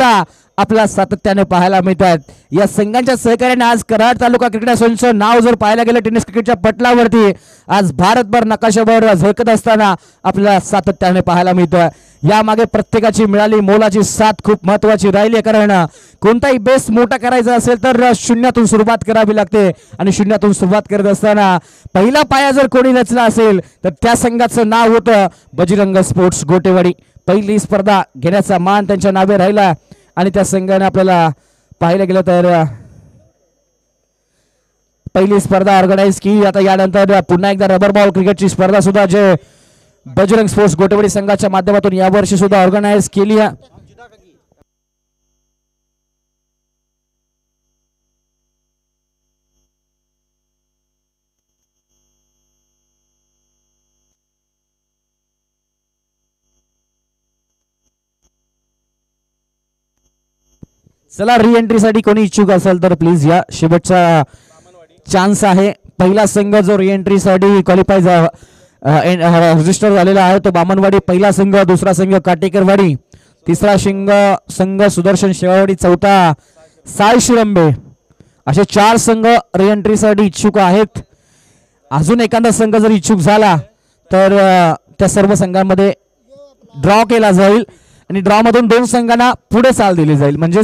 स्पर्धा आपला सातत्याने पाहायला मिळतात. या संघांच्या सहकार्याने आज कराड तालुका क्रिकेट असोसिएशनचं नाव जर पाहायला गेलं टेनिस क्रिकेटच्या पटलावरती आज भारतभर नकाशावर झळकत असताना आपल्याला सातत्याने पाहायला मिळतोय. यामागे प्रत्येकाची मिळाली मोलाची साथ खूप महत्वाची राहिली, कारण कोणताही बेस मोठा करायचा असेल तर शून्यातून सुरुवात करावी लागते आणि शून्यातून सुरुवात करत असताना पहिला पाया जर कोणी रचला असेल तर त्या संघाचं नाव होतं बजरंग स्पोर्ट्स गोटेवाडी. पहिली स्पर्धा घेण्याचा मान त्यांच्या नावे राहिला आणि त्या संघाने आपल्याला पाहायला गेलं तर पहिली स्पर्धा ऑर्गनाइज केली. आता यानंतर पुन्हा एकदा रबर बॉल क्रिकेटची स्पर्धा सुद्धा जे बजरंग स्पोर्ट्स गोटेवाडी संघाच्या माध्यमातून यावर्षी सुद्धा ऑर्गनाइज केली आहे. चला री एंट्रीसाठी कोणी इच्छुक असेल तर प्लीज या, शेवटचा चान्स आहे. पहिला संघ जो री एंट्रीसाठी क्वालिफाय रजिस्टर झालेला आहे तो बामणवाडी पहिला संघ, दुसरा संघ काटेकरवाडी, तिसरा संघ सुदर्शन शेवावाडी, चौथा साय शिरंबे, असे 4 संघ री एंट्रीसाठी इच्छुक आहेत. अजून एखादा संघ जर इच्छुक झाला तर त्या सर्व संघांमध्ये ड्रॉ केला जाईल आणि ड्रॉ मधून 2 संघांना पुढे चाल दिली जाईल. म्हणजे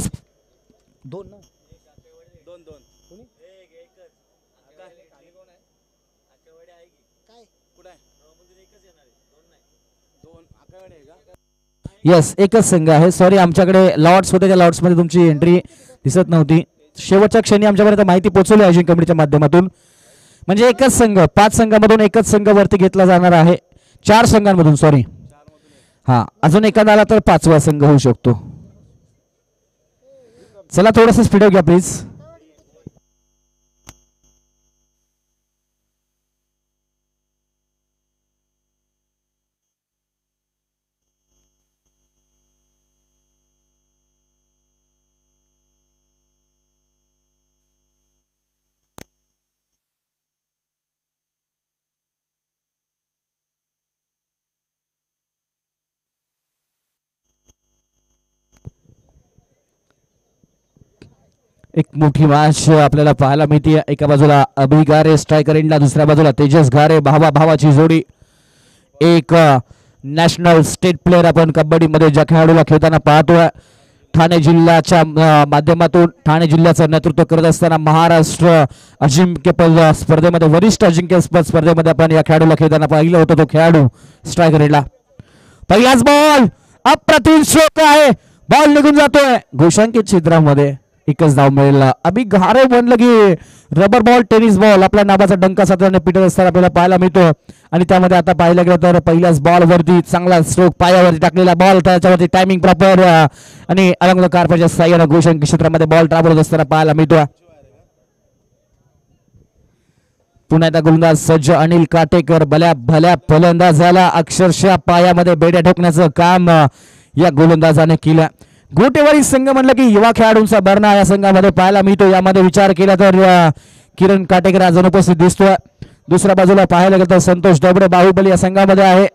येस एकच संघ आहे. सॉरी, आमच्याकडे लॉट्स होते, त्या लॉट्स मध्ये तुमची एंट्री दिसत नव्हती. शेवटच्या क्षणी आमच्यापर्यंत माहिती पोहोचवली आयोजन कमिटीच्या माध्यमातून. म्हणजे एकच संघ, 5 संघांमधून एकच संघ वरती घेतला जाणार आहे. 4 संघांमधून, सॉरी, हा अजून एखादा आला तर 5वा संघ होऊ शकतो. चला थोडंसं स्पीड घ्या प्लीज. एक मोठी मॅच आपल्याला पाहायला मिळते. एका बाजूला अभिगारे स्ट्रायकर इंडला, दुसऱ्या बाजूला तेजस घारे भावाची जोडी. एक नॅशनल स्टेट प्लेअर आपण कबड्डीमध्ये ज्या खेळाडूला खेळताना पाहतोय. ठाणे जिल्ह्याच्या माध्यमातून ठाणे जिल्ह्याचं नेतृत्व करत असताना महाराष्ट्र अजिंक्यपद स्पर्धेमध्ये, वरिष्ठ अजिंक्यपद स्पर्धेमध्ये आपण या खेळाडूला खेळताना पाहिलं होतं. तो खेळाडू स्ट्रायकर इंडला. पहिलाच बॉल, अप्रतिम स्ट्रोक आहे, बॉल निघून जातोय घोषांकित क्षेत्रामध्ये. एकच धाव मिळेल. अभि घारे म्हणलं की रबर बॉल टेनिस बॉल आपल्या नावाचा डंका साधारण पिटत असताना आपल्याला पाहायला मिळतो. आणि त्यामध्ये आता पाहिलं गेलं तर पहिल्याच बॉल वरती चांगला स्ट्रोक, पायावरती टाकलेला बॉल, त्याच्यावरती टायमिंग प्रॉपर आणि अलंग कारपाच्या साह्यानं घोषांकित क्षेत्रामध्ये बॉल ट्रॅव्हल असताना पाहायला मिळतो. पुन्हा एकदा गोलंदाज सज्ज अनिल काटेकर, भल्या फलंदाजाला अक्षरशः पायामध्ये बेड्या ठोकण्याचं काम या गोलंदाजाने केलं. गोटेवाडी संघ म्हणलं की युवा खेळाडूंचा भरणा या संघामध्ये पाहायला मिळतो. यामध्ये विचार केला तर किरण काटेकर आज अनुपस्थित दिसतोय. दुसऱ्या बाजूला पाहायला गेलं तर संतोष डबडे बाहुबली या संघामध्ये आहे.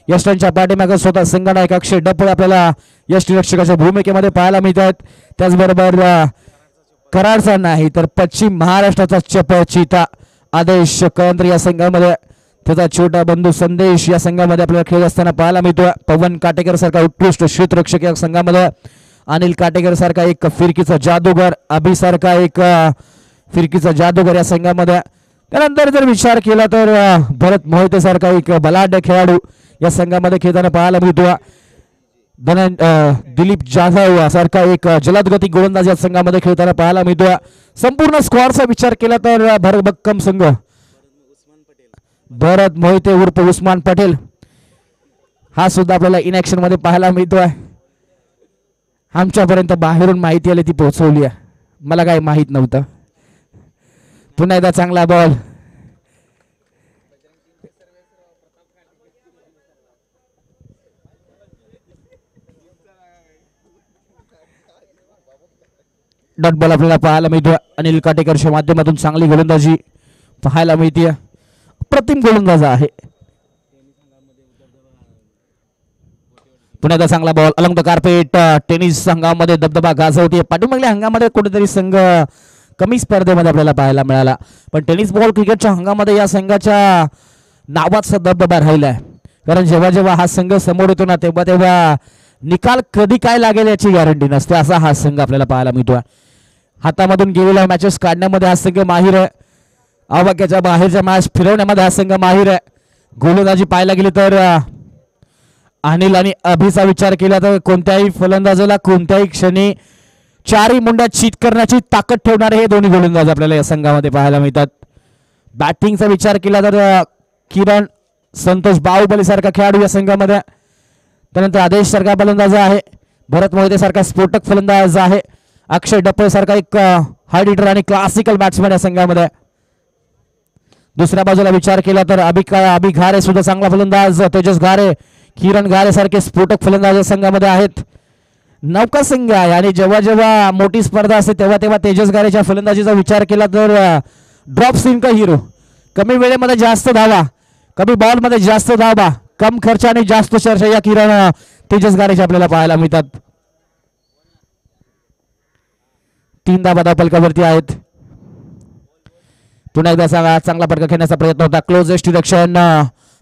यष्टांच्या पाठीमागे स्वतः संघनायक अक्षय डपळे आपल्याला यष्टी रक्षकाच्या भूमिकेमध्ये पाहायला मिळतात. त्याचबरोबर कराडचा नाही तर पश्चिम महाराष्ट्राचा चपचिता आदेश कळंत्री या संघामध्ये, त्याचा छोटा बंधू संदेश या संघामध्ये आपल्याला खेळ असताना पाहायला मिळतो. पवन काटेकर सारखा उत्कृष्ट क्षेत्ररक्षक या संघामध्ये, अनिल काटेकर सारखा एक फिरकीचा जादूगर, अभि सारखा एक फिरकीचा जादूगर या संघामध्ये. त्यानंतर जर विचार केला तर भरत मोहिते सारखा एक बलाढ्य खेळाडू या संघामध्ये खेळताना पाहायला मिळतो. दिलीप जाधव सारखा एक जलदगती गोलंदाज या संघामध्ये खेळताना पाहायला मिळतो. संपूर्ण स्क्वॉडचा विचार केला तर भरभक्कम संघ, भरत मोहिते उर्फ उस्मान पटेल हा सुद्धा आपल्याला इन ऍक्शन मध्ये पाहायला मिळतोय. आमच्यापर्यंत बाहेरून माहिती आली ती पोहोचवली आहे, मला काही माहित नव्हतं. पुन्हा एकदा चांगला बॉल, डॉट बॉल आपल्याला पाहायला मिळतो. अनिल काटेकरच्या माध्यमातून चांगली गोलंदाजी पाहायला मिळते. प्रतिम गोलंदाज आहे. पुण्याचा चांगला ball Alang the carpet. Tennis संघामध्ये दबदबा गाजवते. पाठीमागल्या हंगामध्ये कुठेतरी संघ कमी स्पर्धेमध्ये आपल्याला पाहायला मिळाला, पण टेनिस बॉल क्रिकेटच्या हंगामध्ये या संघाच्या नावाचा दबदबा राहिलाय. कारण जेव्हा जेव्हा हा संघ समोर येतो ना, तेव्हा तेव्हा निकाल कधी काय लागेल याची गॅरंटी नसते. असा हा संघ आपल्याला पाहायला मिळतोय. हातामधून गेलेल्या मॅचेस काढण्यामध्ये हा संघ माहीर आहे. आवाक्याच्या बाहेरच्या मॅच फिरवण्यामध्ये हा संघ माहीर आहे. गोलंदाजी पाहायला गेली तर अनिल आणि अभिचा विचार केला तर कोणत्याही फलंदाजाला कोणत्याही क्षणी चारही मुंड्या चीत करण्याची ताकद ठेवणारे हे दोन्ही गोलंदाज आपल्याला या संघामध्ये पाहायला मिळतात. बॅटिंगचा विचार केला तर किरण संतोष बाहुबली सारखा खेळाडू या संघामध्ये. त्यानंतर आदेश सारखा फलंदाज आहे. भरत मोहिते सारखा स्फोटक फलंदाज आहे. अक्षय डप्पे सारखा एक हार्ड हिटर आणि क्लासिकल बॅट्समॅन या संघामध्ये. दुसऱ्या बाजूला विचार केला तर अभि घारे सुद्धा चांगला फलंदाज. तेजस घारे, किरण घारे सारखे स्फोटक फलंदाज या संघामध्ये आहेत. नौका संघ आहे आणि जेव्हा जेव्हा मोठी स्पर्धा असते तेव्हा तेव्हा तेजस घारेच्या फलंदाजीचा विचार केला तर ड्रॉप सिंग का हिरो. कमी वेळेमध्ये जास्त धावा, कमी बॉलमध्ये जास्त धावा, कम खर्चाने जास्त चर्चा या किरण तेजस घारेच्या आपल्याला पाहायला मिळतात. 3 धावा धावफलकावरती आहेत. पुन्हा एकदा चांगला फटका खेळण्याचा प्रयत्न होता. क्लोजेस्ट डिरेक्शन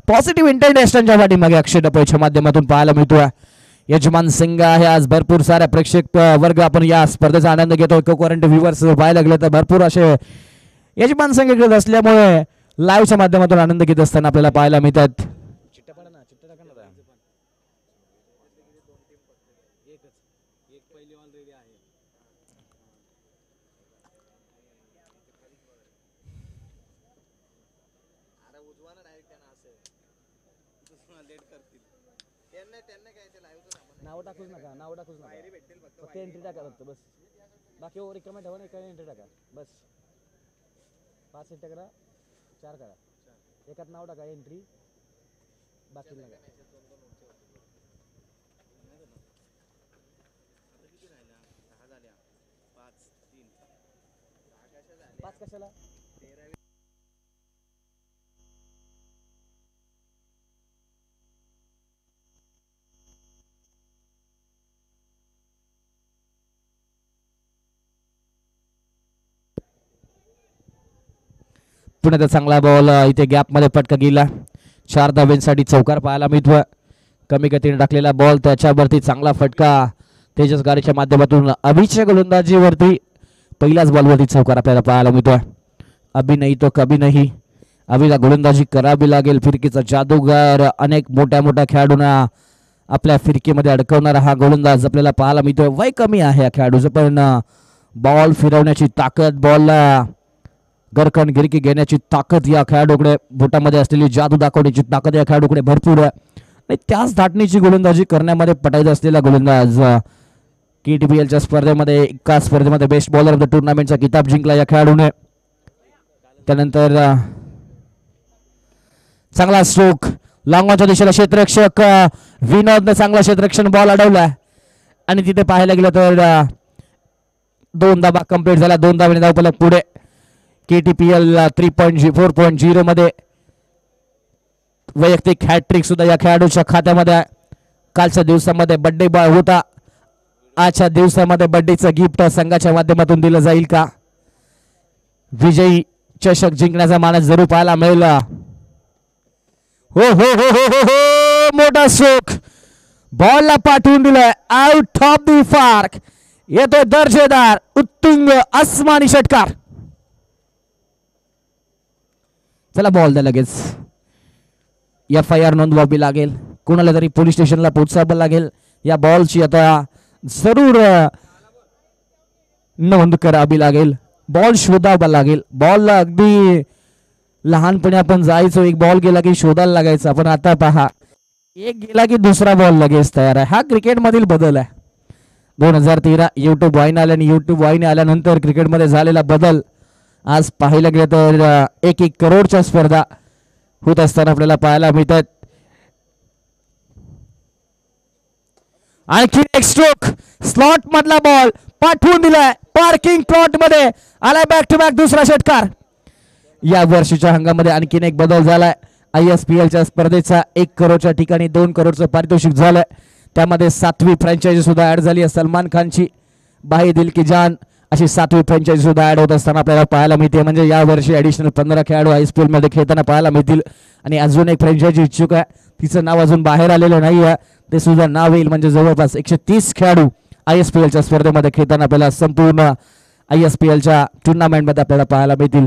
पॉझिटिव्ह इंटेंट एस्टनच्या पाठीमागे अक्षय डपेच्या माध्यमातून पाहायला मिळतोय. यजमान संघ आहे. आज भरपूर साऱ्या प्रेक्षक वर्ग आपण या स्पर्धेचा आनंद घेतो. करंट व्ह्युअर्स पाहायला गेले तर भरपूर असे यजमान संघ खेळत असल्यामुळे लाईव्हच्या माध्यमातून आनंद घेत असताना आपल्याला पाहायला मिळतात. नाव टाकूच नका फक्त एंट्री टाका फक्त बस. बाकी ओव्हर रिकाम्या ठेवा, एका एंट्री टाका बस. 5 एंट्री करा, 4 करा, एकात नाव टाका एंट्री, बाकी नका. 5 कशाला. पुण्याचा चांगला बॉल इथे गॅपमध्ये फटका गेला. 4 धावांसाठी चौकार पाहायला मिळतोय. कमी गतीने टाकलेला बॉल त्याच्यावरती चांगला फटका तेजस गाडीच्या माध्यमातून अभिच्या गोलंदाजीवरती पहिल्याच बॉलवरती चौकार आपल्याला पाहायला मिळतोय. अभि नाही तो कभी नाही. अभिला गोलंदाजी करावी लागेल. फिरकीचा जादूगार, अनेक मोठ्या मोठ्या खेळाडूंना आपल्या फिरकीमध्ये अडकवणारा हा गोलंदाज आपल्याला पाहायला मिळतोय. वय कमी आहे या खेळाडूचं, पण बॉल फिरवण्याची ताकद, बॉलला गरकन गिरकी घेण्याची ताकद या खेळाडूकडे, बोटामध्ये असलेली जादू दाखवण्याची ताकद या खेळाडूकडे भरपूर आहे. आणि त्याच धाटणीची गोलंदाजी करण्यामध्ये पटाईत असलेला गोलंदाज. KTPLच्या स्पर्धेमध्ये एका स्पर्धेमध्ये बेस्ट बॉलर ऑफ द टुर्नामेंटचा किताब जिंकला या खेळाडूने. त्यानंतर चांगला स्ट्रोक लॉंगॉनच्या दिशेला क्षेत्ररक्षक विनोदने चांगला क्षेत्ररक्षण बॉल अडवला आणि तिथे पाहायला गेलं तर 2 धावा कंप्लीट झाला. 2 धावांनी धावफलक पुढे. KTPL 3.4.0 मध्ये वैयक्तिक हॅट्रिक सुद्धा या खेळाडूच्या खात्यामध्ये. कालच्या दिवसामध्ये बर्थडे बॉय होता. आजच्या दिवसामध्ये बर्थडेचं गिफ्ट संघाच्या माध्यमातून दिलं जाईल का? विजयी चषक जिंकण्याचा मानस जरूर पाहायला मिळेल. हो हो हो हो हो हो मोठा स्ट्रोक बॉलला पाठवून दिलाय आउट ऑफ दी पार्क. येतोय दर्जेदार उत्तुंग आसमानी षटकार. चला बॉल द्या लगेच. FIR नोंदवावी लागेल. कोणाला तरी पोलीस स्टेशनला पोहोचावं लागेल. या बॉलची आता जरूर नोंद करावी लागेल. बॉल शोधावा लागेल. बॉलला अगदी लहानपणी आपण जायचो, एक बॉल गेला की शोधायला लागायचा, पण आता पहा एक गेला की दुसरा बॉल लगेच तयार आहे. हा क्रिकेटमधील बदल आहे. 2013 युट्यूब वाहिनी आल्याने युट्यूब वाहिनी आल्यानंतर क्रिकेटमध्ये झालेला बदल आज पाहायला गेलं तर 1 करोडच्या स्पर्धा होत असताना आपल्याला पाहायला मिळतात. आणखी एक स्ट्रोक स्लॉट मधला बॉल पाठवून दिलाय. पार्किंग प्लॉट मध्ये आलाय बॅक टू बॅक दुसरा षटकार. या वर्षीच्या हंगामध्ये आणखीन एक बदल झालाय. ISPLच्या स्पर्धेचा 1 करोडच्या ठिकाणी 2 करोडचं पारितोषिक झालंय. त्यामध्ये 7वी फ्रँचायझी सुद्धा ऍड झाली आहे सलमान खानची, भाई दिल की जान अशी 7वी फ्रँचायझी सुद्धा ऍड होत असताना आपल्याला पाहायला मिळते. म्हणजे यावर्षी ॲडिशनल 15 खेळाडू ISPL मध्ये खेळताना पाहायला मिळतील. आणि अजून एक फ्रँचायझी इच्छुक आहे, तिचं नाव अजून बाहेर आलेलं नाही आहे, ते सुद्धा नाव येईल. म्हणजे जवळपास 130 खेळाडू ISPLच्या स्पर्धेमध्ये खेळताना आपल्याला संपूर्ण ISPLच्या टुर्नामेंटमध्ये आपल्याला पाहायला मिळतील.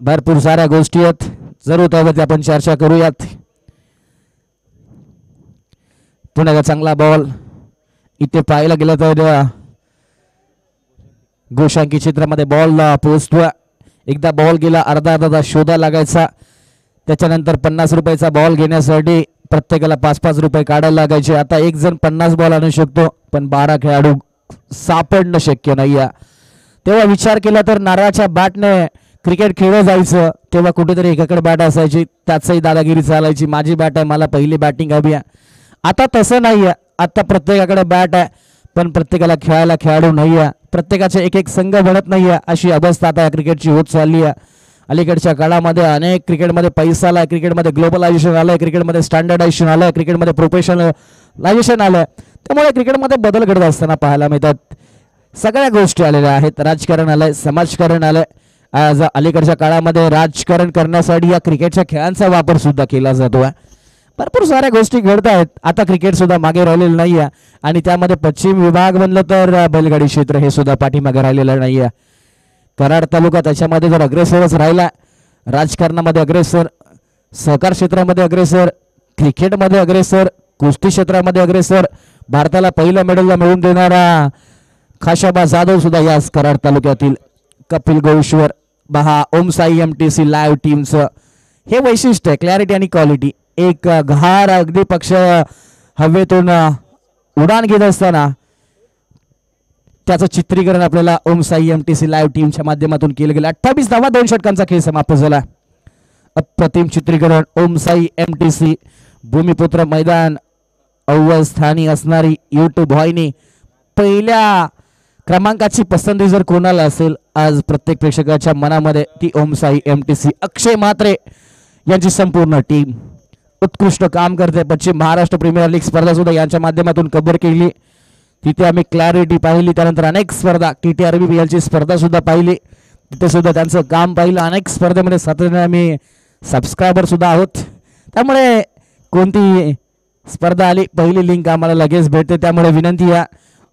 भरपूर साऱ्या गोष्टी आहेत, जरूर त्यावरती आपण चर्चा करूयात. पुन्हा चांगला बॉल इथे पाहायला गेलं तर गोशांकी क्षेत्रामध्ये बॉल पोहोचतोय. एकदा बॉल गेला, अर्धा शोधा लागायचा, त्याच्यानंतर 50 रुपयाचा बॉल घेण्यासाठी प्रत्येकाला 5-5 रुपये काढायला लागायचे. आता एक जण 50 बॉल आणू शकतो, पण 12 खेळाडू सापडणं शक्य नाही आहे. तेव्हा विचार केला तर नारळाच्या बॅटने क्रिकेट खेळलं जायचं, तेव्हा कुठेतरी एकाकडे बॅट असायची, त्याचंही दादागिरी चालायची, माझी बॅट आहे, मला पहिली बॅटिंग हवी आहे. आता तसं नाही आहे, आता प्रत्येकाकडे बॅट आहे, पण प्रत्येकाला खेळायला खेळाडू नाही आहे, प्रत्येकाचे एक एक संघ बनत नाही आहे, अशी अवस्था आता क्रिकेटची होत चालली आहे. अलीकडच्या काळामध्ये अनेक क्रिकेटमध्ये पैसा आलाय, क्रिकेटमध्ये ग्लोबलायझेशन आलंय, क्रिकेटमध्ये स्टँडर्डायझेशन आलंय, क्रिकेटमध्ये प्रोफेशनलायझेशन आलंय. त्यामुळे क्रिकेटमध्ये बदल घडत असताना पाहायला मिळतात. सगळ्या गोष्टी आलेल्या आहेत, राजकारण आलंय, समाजकारण आलंय. आज अलीकडच्या काळामध्ये राजकारण करण्यासाठी या क्रिकेटच्या खेळांचा वापर सुद्धा केला जातोय. भरपूर साऱ्या गोष्टी घडत आहेत. आता क्रिकेट सुद्धा मागे राहिलेलं नाही आहे, आणि त्यामध्ये पश्चिम विभाग म्हणलं तर बैलगाडी क्षेत्र हे सुद्धा पाठीमागे राहिलेलं नाही आहे. कराड तालुका त्याच्यामध्ये जर अग्रेसरच राहिला, राजकारणामध्ये अग्रेसर, सहकार क्षेत्रामध्ये अग्रेसर, क्रिकेटमध्ये अग्रेसर, कुस्ती क्षेत्रामध्ये अग्रेसर, भारताला पहिलं मेडल मिळवून देणारा खाशाबा जाधव सुद्धा याच कराड तालुक्यातील. कपिल गोईश्वर, बहा ओम साई MTC लाईव्ह टीमचं हे वैशिष्ट्य आहे, क्लॅरिटी आणि क्वालिटी. एक घार अगदी पक्ष हवेतून उडान घेत असताना त्याचं चित्रीकरण आपल्याला ओम साई MTC लाईव्ह टीमच्या माध्यमातून केलं गेलं. 28 धावा 2 षटकांचा खेळ समाप्त झाला. अप्रतिम चित्रीकरण ओम साई MTC भूमिपुत्र मैदान, अव्वल स्थानी असणारी YouTube वाहिनी. पहिल्या क्रमांकाची पसंती जर कोणाला असेल आज प्रत्येक प्रेक्षकाच्या मनामध्ये ती ओम साई MTC. अक्षय म्हात्रे यांची संपूर्ण टीम उत्कृष्ट काम करते. पश्चिम महाराष्ट्र प्रीमियर लीग स्पर्धा सुद्धा यांच्या माध्यमातून कव्हर केली, तिथे आम्ही क्लॅरिटी पाहिली. त्यानंतर अनेक स्पर्धा KTRBPL ची स्पर्धा सुद्धा पाहिली, तिथे सुद्धा त्यांचं काम पाहिलं. अनेक स्पर्धेमध्ये सातत्याने आम्ही सबस्क्रायबर सुद्धा आहोत, त्यामुळे कोणती स्पर्धा आली पहिली लिंक आम्हाला लगेच भेटते. त्यामुळे विनंती आहे,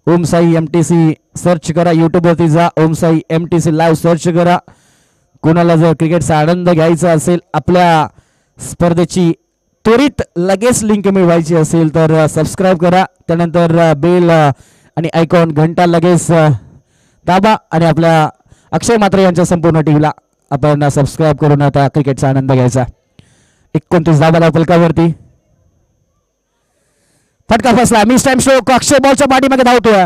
ओम साई MTC सर्च करा, यूट्यूबवरती जा, ओम साई MTC लाईव्ह सर्च करा. कोणाला जर क्रिकेटचा आनंद घ्यायचा असेल, आपल्या स्पर्धेची त्वरित लगेच लिंक मिळवायची असेल तर सबस्क्राईब करा. त्यानंतर बेल आणि आयकॉन घंटा लगेच दाबा, आणि आपल्या अक्षय म्हात्रे यांच्या संपूर्ण टीमला आपण सबस्क्राईब करून आता क्रिकेटचा आनंद घ्यायचा. 29 धावा फलकावरती फटका फसला, मिस टाइम स्ट्रोक. अक्षय बॉलच्या पाठीमागे धावतोय,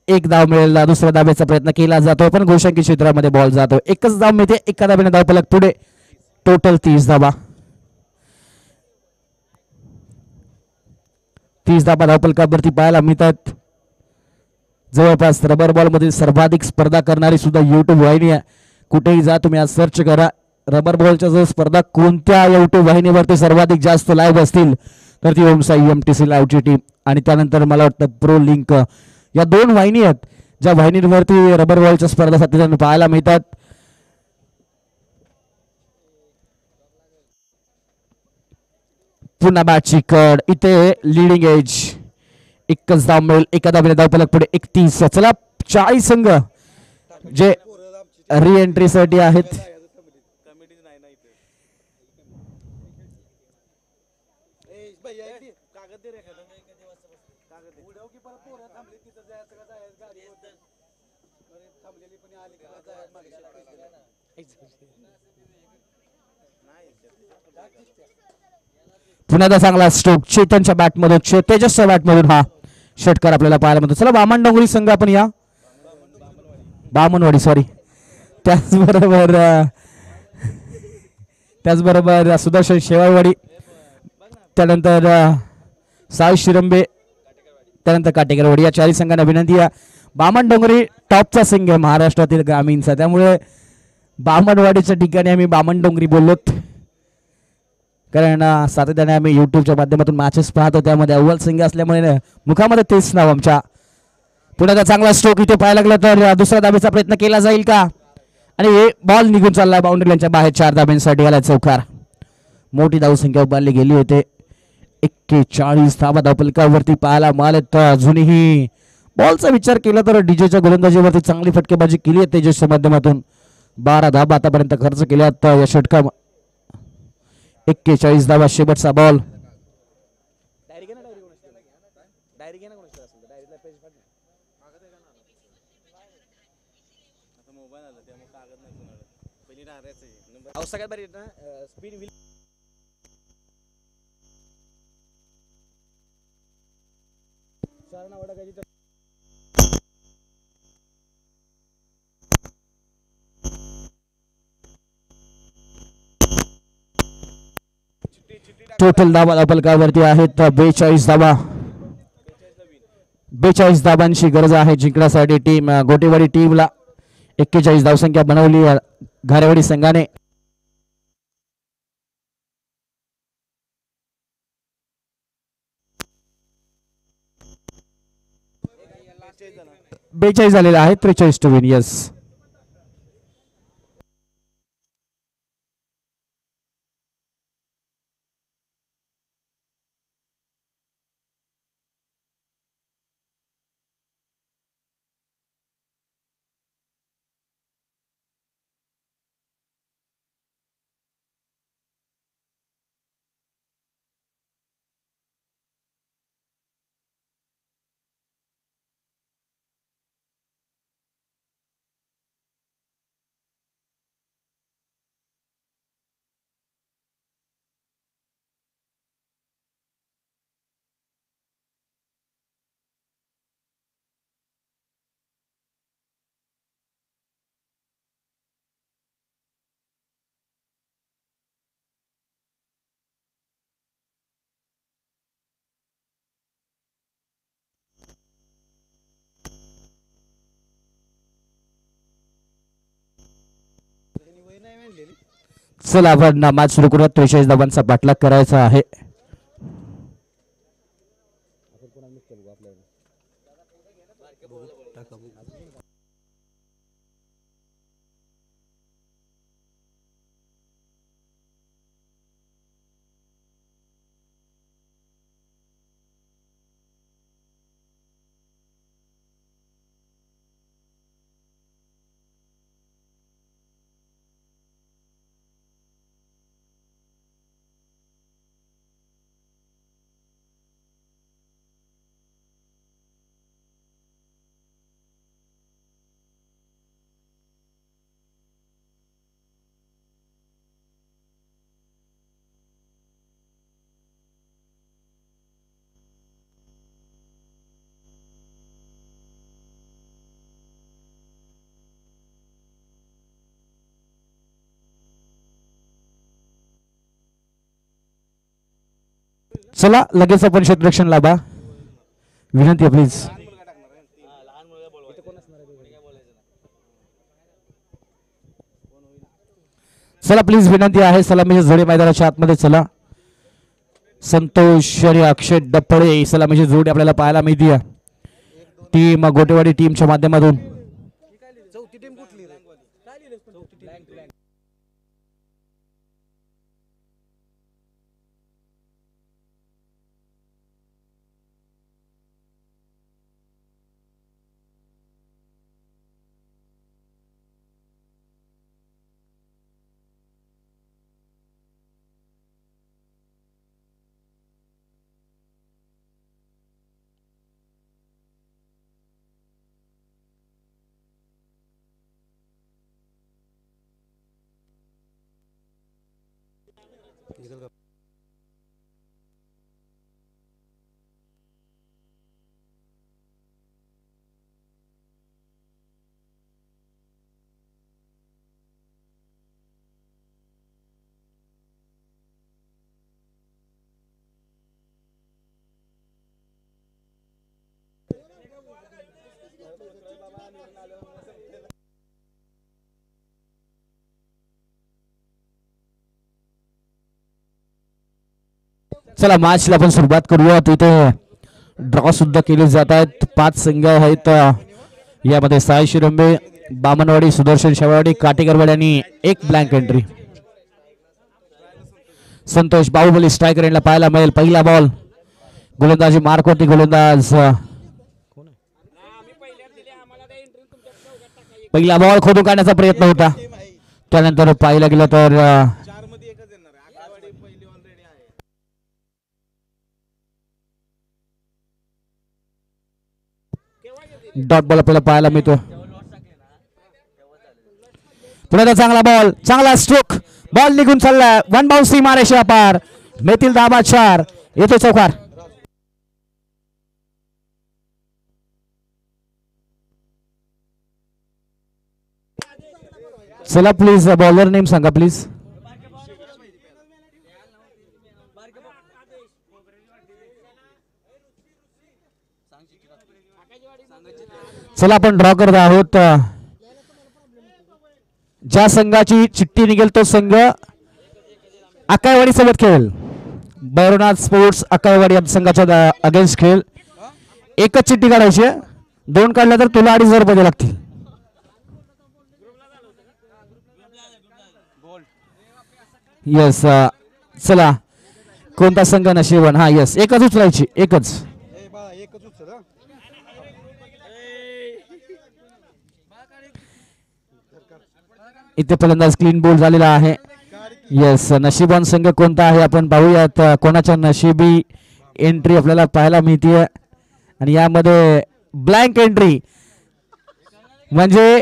एक धाव मिळेल, दुसऱ्या धाब्याचा प्रयत्न केला जातो, पण गोशांकी क्षेत्रामध्ये बॉल जातो. एकच धाव मिळते, एका धाब्याने धाव फलक पुढे. टोटल 30 धावा. 30 धावा धाव फलकावरती पाहायला मिळतात. जवळपास रबर बॉल मध्ये सर्वाधिक स्पर्धा करणारी सुद्धा YouTube वाहिनी आहे. कुठेही जा तुम्ही आज सर्च करा, रबर बॉलच्या जर स्पर्धा कोणत्या YouTube वाहिनीवरती सर्वाधिक जास्त लाईव्ह असतील तर ती ओम साई MTC लाईव्हची टीम. आणि त्यानंतर मला वाटतं प्रो लिंक, या 2 वाहिनी आहेत ज्या वाहिनीवरती रबर बॉलच्या स्पर्धा सातत्याने पाहायला मिळतात. पुन्हा बॅटची कड, इथे लिडिंग एज. एकच धाव मिळेल, एका धावेने धाव फलक पुढे. 31. चला 40 संघ जे री एंट्रीसाठी आहेत. पुण्याचा चांगला स्ट्रोक चेतनच्या बॅटमधून, तेजसच्या बॅटमधून हा षटकार आपल्याला पाहायला मिळतो. चला वामन डोंगरी संघ आपण या, बामणवाडी सॉरी, त्याचबरोबर सुदर्शन शेवाळवाडी, त्यानंतर साई शिरंबे, त्यानंतर काटेकरवाडी, या 4 संघांना विनंती आहे. बामण डोंगरी टॉपचा संघ आहे महाराष्ट्रातील ग्रामीणचा, त्यामुळे बामणवाडीच्या ठिकाणी आम्ही बामण डोंगरी बोललोत, कारण सातत्याने आम्ही युट्यूबच्या माध्यमातून मॅचेस पाहतो, त्यामध्ये अव्वल संघ असल्यामुळे मुखामध्ये तेच नाव आमच्या. पुण्याचा चांगला स्ट्रोक इथे पाहायला लागला, तर दुसऱ्या धाबेचा प्रयत्न केला जाईल का, आणि हे बॉल निघून चाललाय बाउंड्री लाईनच्या बाहेर. 4 धाब्यांसाठी आला चौकार. मोठी धावसंख्या उभारली गेली होते. 41 धाबा धावफलकावरती पाहायला मिळालेत. अजूनही बॉलचा विचार केला तर डीजेच्या गोलंदाजीवरती चांगली फटकेबाजी केली आहे तेजसच्या माध्यमातून. 12 धाबा आतापर्यंत खर्च केल्यात या षटका. 41 धाबा शेवटचा बॉल. टोटल धाबा धावफलकावरती आहेत 42 धाबा. 42 धाबांची गरज आहे जिंकण्यासाठी टीम गोटेवाडी टीमला. 41 धावसंख्या बनवली घारेवाडी संघाने. बेचाळीस झालेले आहेत. 43 टू विन. यस, चला आपण मॅच सुरू करूया. 43 धाबांचा पाठलाग करायचा आहे. चला लगेच आपण क्षेत्ररक्षण लाभा. विनंती आहे प्लीज. चला प्लीज विनंती आहे. सलामीचे जोडे मैदानाच्या आतमध्ये चला. संतोष आणि अक्षय डप्पळे सलामीची जोडी आपल्याला पाहायला मिळते टीम गोटेवाडी टीमच्या माध्यमातून. चला मॅचला आपण सुरुवात करूया. तिथे ड्रॉ सुद्धा केले जात आहेत. 5 संघ आहेत यामध्ये. साई शिरंबे, बामनवाडी, सुदर्शन शेवाडी, काटेकरवाडी आणि एक blank entry. Santosh Bahubali striker यांना पाहायला मिळेल. पहिला बॉल गोलंदाजी मार्कवरती. गोलंदाज पहिला बॉल खोदून काढण्याचा प्रयत्न होता. त्यानंतर पाहिलं गेलं तर डॉट बॉल आपल्याला पाहायला मिळतो. पुढे चांगला बॉल, चांगला स्ट्रोक, बॉल निघून चाललाय. वन बाउन्स सीमारेषा पार. मेतील दाबा 4 येतो चौकार. चला प्लीज बॉलर नेम सांगा प्लीज. चला आपण ड्रॉ करत आहोत. ज्या संघाची चिठ्ठी निघेल तो संघ अकायवाडी सोबत खेळेल. भैरवनाथ स्पोर्ट्स अकायवाडी या संघाच्या अगेन्स्ट खेळ. एकच चिठ्ठी काढायची. 2 काढल्या तर तुला 2,500 रुपये लागतील. येस. चला कोणता संघ नशिबवान. हा येस, एकच उचलायची. एकच. इथे फलंदाज क्लीन बोल्ड झालेला आहे. येस, नशिबवान संघ कोणता आहे आपण पाहूयात. कोणाच्या नशिबी एंट्री आपल्याला पाहायला मिळते. आणि यामध्ये ब्लँक एंट्री म्हणजे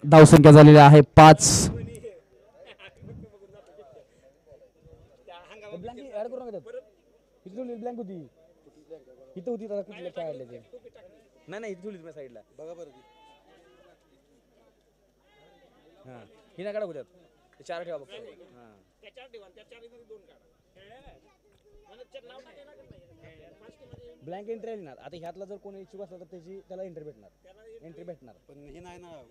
धावसंख्या झालेली आहे 5. ब्लँक एंट्री आली ना आता ह्यातला जर कोणी इच्छुक असला तर त्याची त्याला एंट्री भेटणार पण हे नाही ना.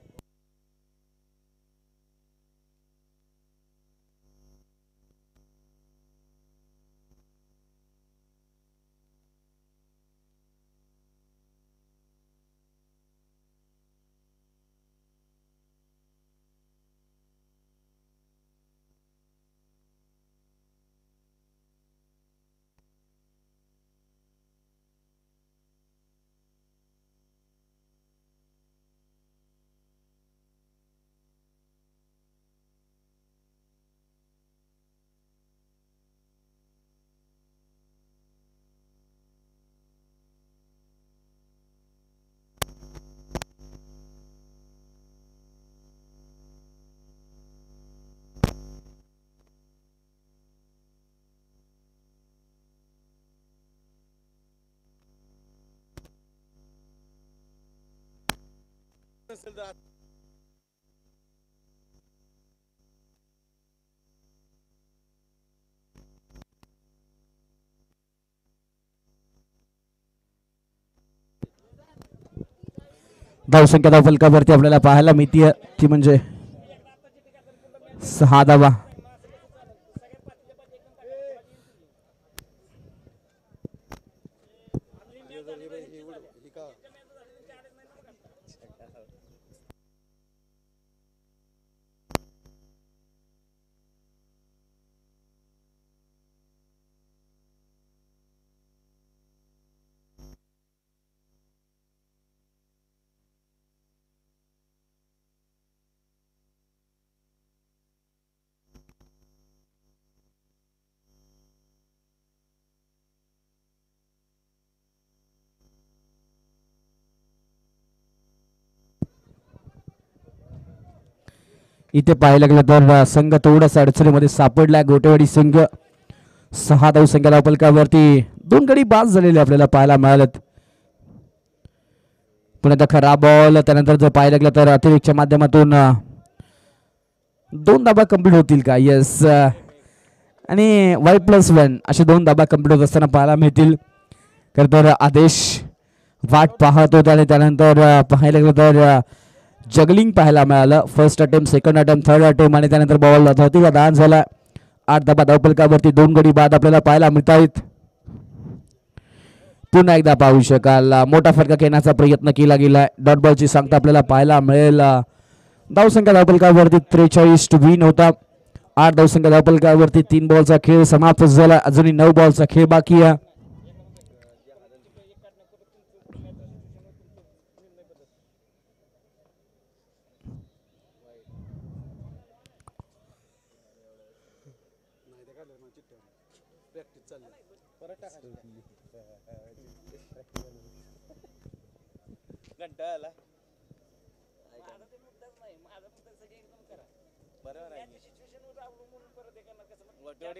धावसंख्या धावफलकावरती आपल्याला पाहायला मिळते ती म्हणजे 6 धावा. इथे पाहायला गेलं तर संघ थोडासा अडचणीमध्ये सापडला. गोटेवाडी संघ 6 धावसंख्या धावफलकावरती 2 गडी बाद झालेले आपल्याला पाहायला मिळालेत. पुन्हा आता खरा बॉल त्यानंतर जर पाहायला गेलं तर अतिरिक्तच्या माध्यमातून 2 धाबा कंप्लीट होतील का. येस आणि Y+1 असे 2 धाबा कंप्लीट होत असताना पाहायला मिळतील. खरं तर आदेश वाट पाहत होता आणि त्यानंतर पाहायला गेलं तर जगलिंग पाहायला मिळालं. First attempt, second attempt, third attempt आणि त्यानंतर बॉल धरतीला दान झाला. 8 धाबा धावफलकावरती 2 गडी बाद आपल्याला पाहायला मिळत आहेत. पुन्हा एकदा पाहू शकाल मोठा फटका घेण्याचा प्रयत्न केला गेला. डॉट बॉलची सांगता आपल्याला पाहायला मिळेल. धावसंख्या धावफलकावरती 43 विन होता. 8 धावसंख्या धावफलकावरती 3 बॉलचा खेळ समाप्त झाला. अजूनही 9 बॉलचा खेळ बाकी आहे.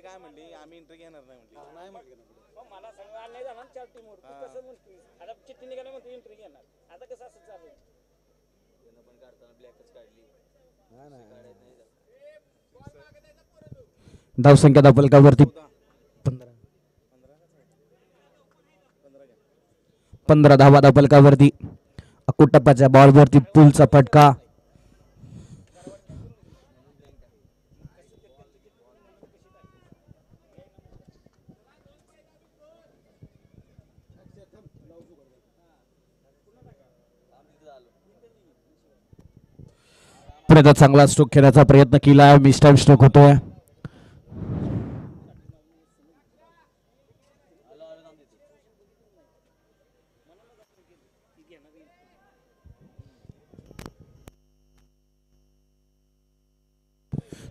काय म्हणली आम्ही एंट्री घेणार नाही म्हटली. मला सांगा नाही जाणार 4 टीमवर कसं म्हणते. आता चिठ्ठी निघाली म्हणते एंट्री घेणार. आता कसं असं चालू पण काढताना ब्लॅकच काढली. धावसंख्या धावफलकावरती 15 धावा धावफलकावरती. अकुटप्पाच्या बॉलवरती पुलचा फटका. पुढे चांगला स्ट्रोक खेळण्याचा प्रयत्न केला. मिस टाइम स्ट्रोक होतोय.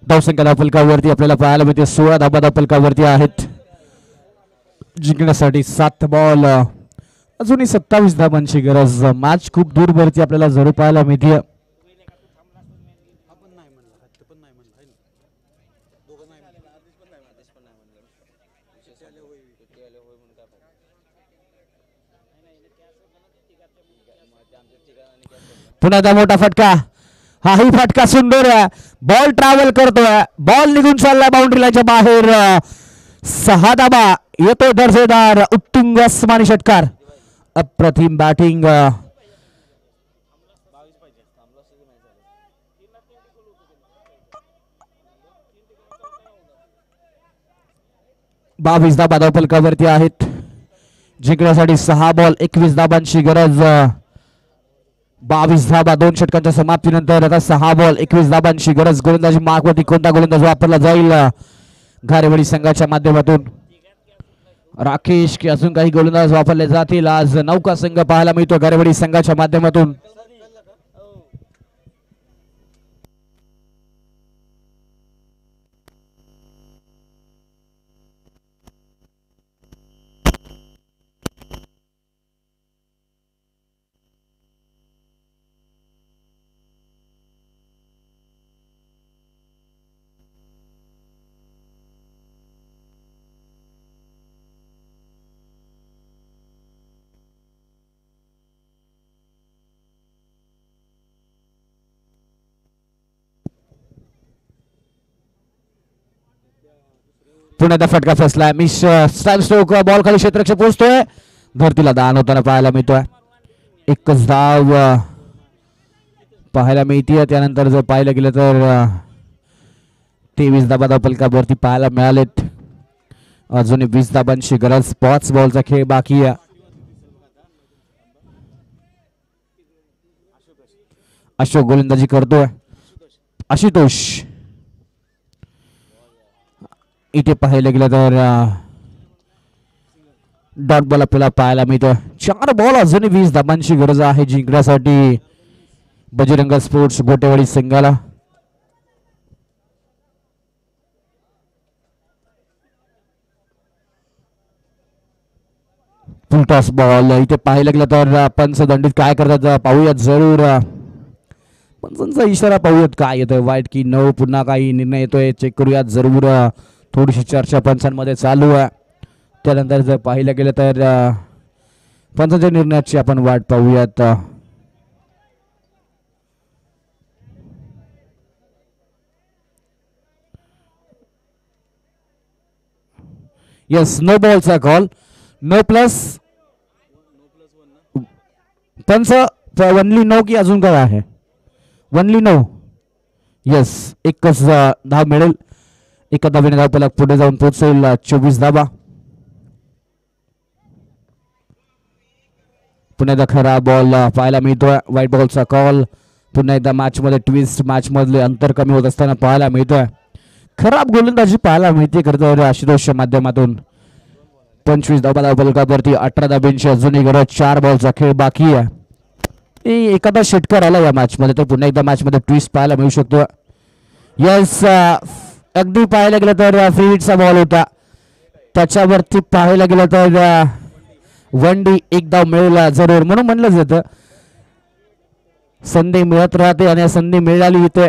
धावसंख्या धावफलकावरती आपल्याला पाहायला मिळते 16 धाबा धावफलकावरती आहेत. जिंकण्यासाठी 7 बॉल अजूनही 27 धाबांची गरज. मॅच खूप दूरवरती आपल्याला जरूर पाहायला मिळते. पुन्हा एकदा मोठा फटका. हाही फटका सुंदर आहे. बॉल ट्रॅव्हल करतोय. बॉल निघून चाललाय बाउंड्री लाईनच्या बाहेर. 6 धाबा येतो दर्जेदार उत्तुंग आसमानी षटकार. अप्रतिम बॅटिंग. बावीस धाबा धावफलकावरती आहेत. जिंकण्यासाठी 6 बॉल 21 धाबांची गरज. 22 धाबा 2 षटकांच्या समाप्तीनंतर आता 6 बॉल 21 धाबांची गरज. गोलंदाजी मार्कवरती कोणता गोलंदाज वापरला जाईल घारेवाडी संघाच्या माध्यमातून. राकेश की अजून काही गोलंदाज वापरले जातील. आज नौका संघ पाहायला मिळतो घारेवाडी संघाच्या माध्यमातून. पुन्हा एकदा फटका फसलाय. Miss style stroke. बॉल खाली क्षेत्ररक्षक पोहोचतोय. धरतीला दान होताना पाहायला मिळतोय. एकच धाव पाहायला मिळते. त्यानंतर जर पाहायला गेलं तर 23 धाबा धावफलकावरती पाहायला मिळालेत. अजून 20 धाबांची गरज. 5 बॉलचा खेळ बाकी आहे. अशोक गोलंदाजी करतोय. आशुतोष इथे पाहायला गेलं तर डॉट बॉल आपल्याला पाहायला मिळतं. 4 बॉल अजून 20 धाबांची गरज आहे जिंकण्यासाठी बजरंग स्पोर्ट्स गोटेवाडी संघाला. फुल टॉस बॉल इथे पाहायला गेलं तर पंच दंडित काय करतात पाहूयात जरूर. पंचांचा इशारा पाहूयात काय येतोय. वाईट की नो, पुन्हा काही निर्णय येतोय चेक करूयात जरूर. थोडीशी चर्चा पंचांमध्ये चालू आहे. त्यानंतर जर पाहिलं गेलं तर पंचांच्या निर्णयाची आपण वाट पाहूयात. येस, नो बॉलचा कॉल. नो प्लस पंच वनली नो की अजून काय आहे. Only no. येस, एकच धाव मिळेल. एका धावेने धावफलक पुढे जाऊन पोहोचेल. 24 धाबा. पुन्हा एकदा खरा बॉल पाहायला मिळतोय. व्हाईट बॉलचा कॉल. पुन्हा एकदा मॅच मध्ये ट्विस्ट. मॅच मधले अंतर कमी होत असताना पाहायला मिळतोय. खराब गोलंदाजी पाहायला मिळते करतो आशुतोषच्या माध्यमातून. 25 धाबा धावफलकावरती 18 धाब्यांची अजूनही गरज. 4 बॉलचा खेळ बाकी आहे. एखादा षटकार आला या मॅच मध्ये तर पुन्हा एकदा मॅच मध्ये ट्विस्ट पाहायला मिळू शकतो. येस, अगदी पाहायला गेलं तर फ्री हिटचा बॉल होता. त्याच्यावरती पाहायला गेलं तर 1 डी, 1 धाव मिळेल जरूर. म्हणून म्हणलं जातं संधी मिळत राहते आणि संधी मिळाली इथे.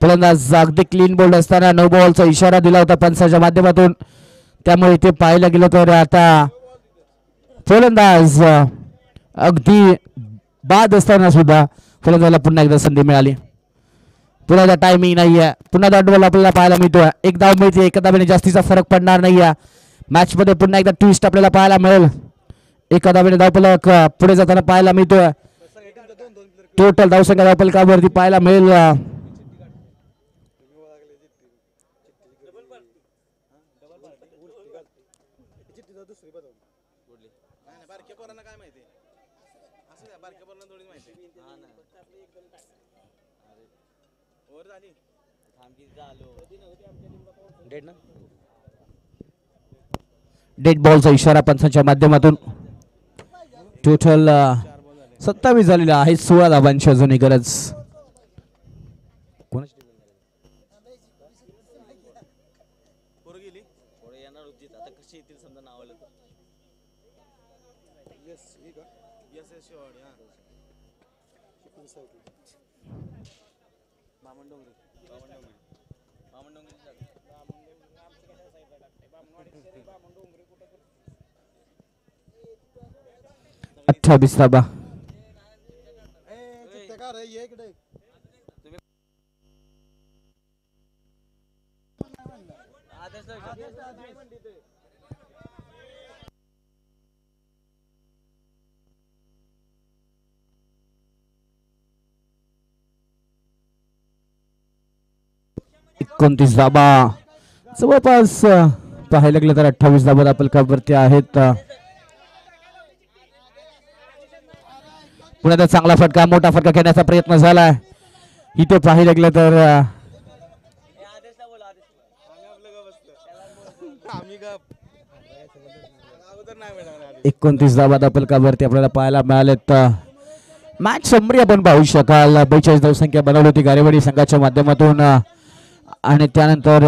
फलंदाज अगदी क्लीन बोल्ड असताना नो बॉलचा इशारा दिला होता पंचाच्या माध्यमातून. त्यामुळे इथे पाहायला गेलं तर आता फलंदाज अगदी बाद असताना सुद्धा फलंदाजाला पुन्हा एकदा संधी मिळाली. पुन्हा एकदा टायमिंग नाही आहे. पुन्हा डॉट बॉल आपल्याला पाहायला मिळतोय. 1 धाव मिळते. एका धावेने जास्तीचा फरक पडणार नाही आहे. मॅच मध्ये पुन्हा एकदा ट्विस्ट आपल्याला पाहायला मिळेल. एका धावेने धावफलक पुढे जाताना पाहायला मिळतोय. टोटल धावसंख्या धावफलकावरती पाहायला मिळेल. डेड बॉलचा इशारा पंचांच्या माध्यमातून. टोटल 27 झालेला आहे. 16 धाबांची अजूनही गरज. अठ्ठावीस धाबा. एकोणतीस धाबा. जवळपास पाहायला गेलं तर 28 धाबा धावफलकावरती आहेत. पुन्हा चांगला फटका, मोठा फटका घेण्याचा प्रयत्न झालाय. इथे पाहायला गेलं तर 29 धाबा धावफलकावरती आपल्याला पाहायला मिळालेत. मॅच समरी आपण पाहू शकाल. 42 धावसंख्या बनवली होती गारेवाडी संघाच्या माध्यमातून आणि त्यानंतर